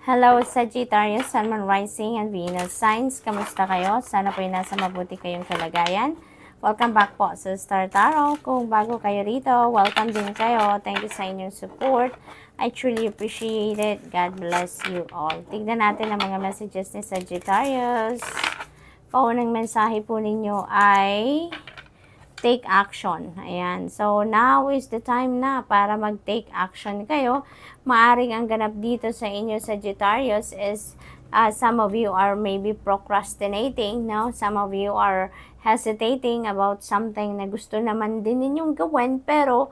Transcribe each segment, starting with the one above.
Hello, Sagittarius, Sun, Moon, Rising, and Venus signs. Kamusta kayo? Sana po nasa mabuti kayong kalagayan. Welcome back po sa Star Tarot. Kung bago kayo rito, welcome din kayo. Thank you sa inyong support. I truly appreciate it. God bless you all. Tignan natin ang mga messages ni Sagittarius. Paunang mensahe po ninyo ay take action. Ayan. So, now is the time na para mag-take action kayo. Maaring ang ganap dito sa inyo, Sagittarius, is some of you are maybe procrastinating, no? Some of you are hesitating about something na gusto naman din ninyong gawin, pero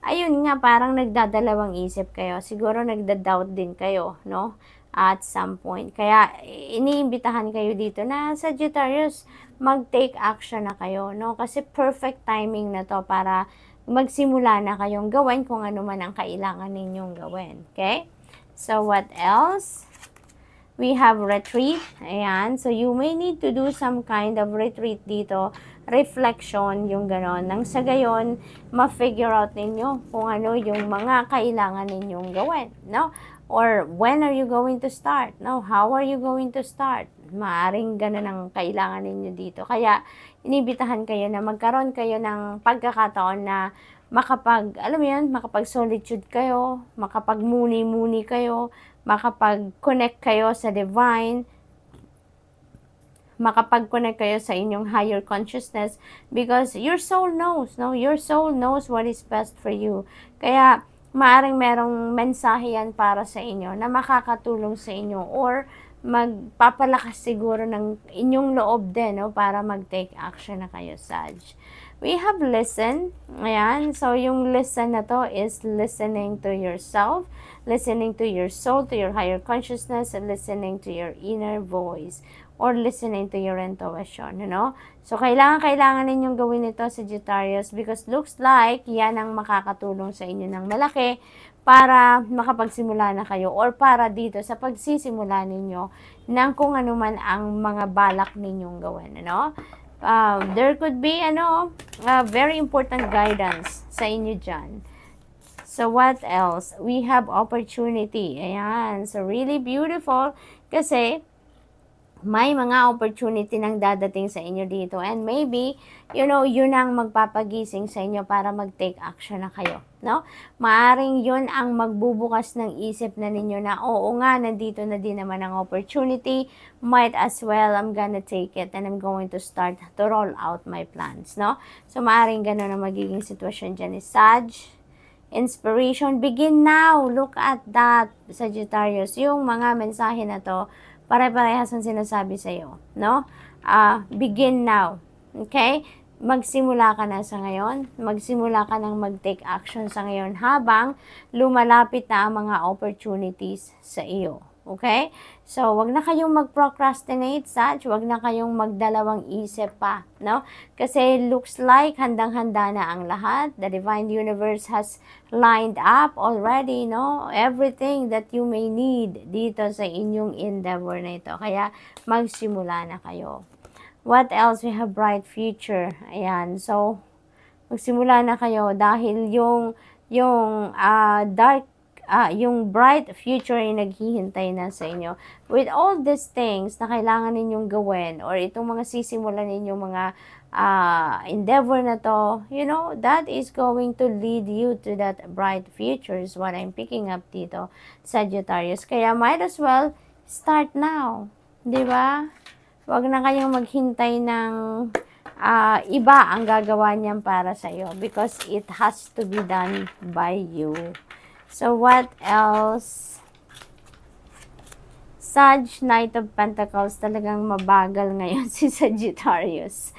ayun nga, parang nagdadalawang isip kayo. Siguro nagda-doubt din kayo, no? At some point. Kaya iniimbitahan kayo dito na Sagittarius, mag-take action na kayo, no? Kasi perfect timing na to para magsimula na kayong gawin kung ano man ang kailangan ninyong gawin. Okay? So, what else? We have retreat. Ayan. So, you may need to do some kind of retreat dito. Reflection, yung ganon. Nang sa gayon, ma-figure out ninyo kung ano yung mga kailangan ninyong gawin, no? Or, when are you going to start? No? How are you going to start? Maaring ganun ang kailangan ninyo dito. Kaya, inibitahan kayo na magkaroon kayo ng pagkakataon na alam mo yun, makapag-solitude kayo, makapag-muni-muni kayo, makapag-connect kayo sa divine, makapag-connect kayo sa inyong higher consciousness because your soul knows, no? Your soul knows what is best for you. Kaya, maaring merong mensahe yan para sa inyo na makakatulong sa inyo or magpapalakas siguro ng inyong loob din, no? Para mag-take action na kayo, Sag. We have listen. Ayan. So, yung listen na to is listening to yourself, listening to your soul, to your higher consciousness, and listening to your inner voice or listening to your intuition, you know? So, kailangan ninyong gawin ito, Sagittarius, because looks like yan ang makakatulong sa inyo ng malaki para makapagsimula na kayo or para dito sa pagsisimula ninyo ng kung ano man ang mga balak ninyong gawin, ano? There could be, very important guidance sa inyo dyan. So, what else? We have opportunity. Ayan. So, really beautiful kasi may mga opportunity nang dadating sa inyo dito. And maybe, yun ang magpapagising sa inyo para mag-take action na kayo. No? Maaring yun ang magbubukas ng isip na ninyo na, oo nga, nandito na din naman ang opportunity. Might as well, I'm gonna take it and I'm going to start to roll out my plans. No? So, maaring ganun ang magiging sitwasyon dyan ni Sag. Inspiration, begin now. Look at that, Sagittarius. Yung mga mensahe na to, pare-parehas ang sinasabi sa iyo, no? Begin now. Okay? Magsimula ka na sa ngayon. Magsimula ka nang mag-take action sa ngayon habang lumalapit na ang mga opportunities sa iyo. Okay? So, wag na kayong mag-procrastinate, Sag. Wag na kayong magdalawang isip pa, no? Kasi looks like handang-handa na ang lahat. The divine universe has lined up already, no? Everything that you may need dito sa inyong endeavor na ito. Kaya, magsimula na kayo. What else? We have bright future. Ayan. So, magsimula na kayo dahil yung bright future ay naghihintay na sa inyo. With all these things na kailangan ninyong gawin or itong mga sisimulan ninyong mga endeavor na to, that is going to lead you to that bright future is what I'm picking up dito, Sagittarius. Kaya might as well start now. Diba? Huwag na kayong maghintay ng iba ang gagawa niyan para sa iyo because it has to be done by you. So, what else? Sag, Knight of Pentacles, talagang mabagal ngayon si Sagittarius.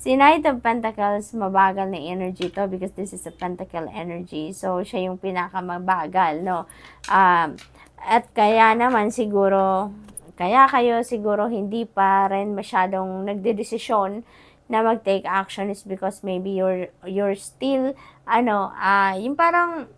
Si Knight of Pentacles, mabagal na energy to because this is a Pentacle energy. So, siya yung pinakamabagal, no? At kaya naman siguro, kaya kayo siguro hindi pa rin masyadong nagdedesisyon na mag-take action is because maybe you're still, yung parang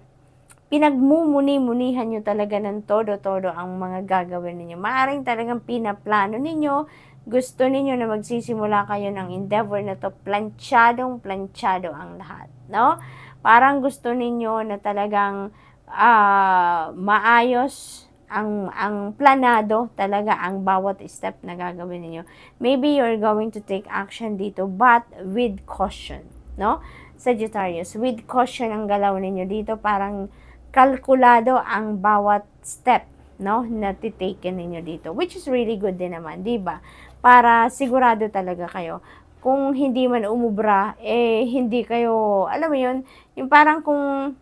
pinagmumuni-munihan nyo talaga ng todo-todo ang mga gagawin ninyo. Maaring talagang pinaplano ninyo, gusto ninyo na magsisimula kayo ng endeavor na to, planchadong-planchado ang lahat, no? Parang gusto ninyo na talagang maayos ang planado talaga ang bawat step na gagawin niyo. Maybe you're going to take action dito, but with caution, no? Sagittarius, with caution ang galaw ninyo dito, parang kalkulado ang bawat step, no, na titaken ninyo dito, which is really good din naman, di ba? Para sigurado talaga kayo. Kung hindi man umubra, hindi kayo, alam mo yun, yung parang kung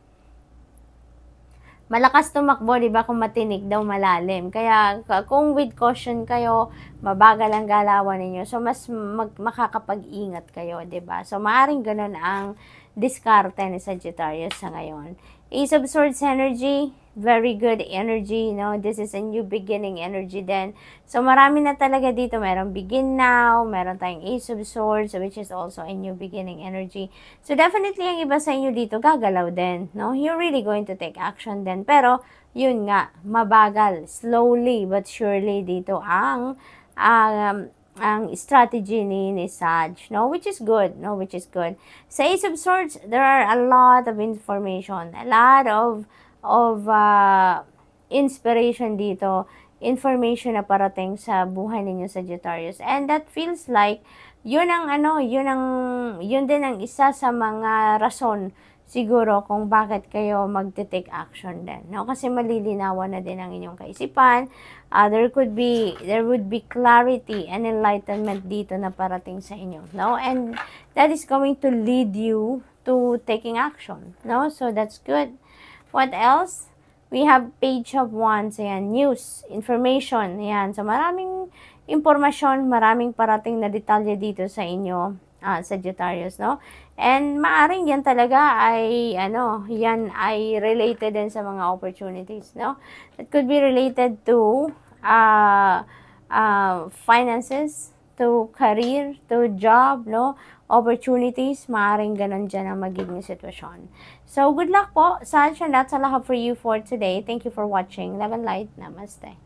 malakas tumakbo, di ba, kung matinik daw malalim. Kaya kung with caution kayo, mabagal ang galawan ninyo. So, mas makakapag-ingat kayo, di ba? So, maaring ganun ang diskarte ni Sagittarius sa ngayon. Ace of Swords energy, very good energy, no? This is a new beginning energy din. So, marami na talaga dito. Merong begin now, meron tayong Ace of Swords, which is also a new beginning energy. So, definitely, ang iba sa inyo dito, gagalaw din, no? You're really going to take action din. Pero, yun nga, mabagal, slowly but surely dito ang strategy ni Sag, no? Which is good, no? Which is good. Sa Ace of Swords, there are a lot of information, a lot of inspiration dito, information na parating sa buhay ninyo, Sagittarius. And that feels like, yun din ang isa sa mga rason siguro kung bakit kayo magte-take action din, no? Kasi malilinawan na din ang inyong kaisipan. There would be clarity and enlightenment dito na parating sa inyo, no? And that is going to lead you to taking action, no? So that's good. What else? We have Page of Wands, ayan, news, information, ayan. So maraming impormasyon, maraming parating na detalye dito sa inyo, Sagittarius, no? And maaring yan talaga ay, yan ay related din sa mga opportunities, no? It could be related to finances, to career, to job, no? Opportunities, maaring ganun dyan ang magiging sitwasyon. So, good luck po, Sag, and that's all I have for you for today. Thank you for watching. Love and light. Namaste.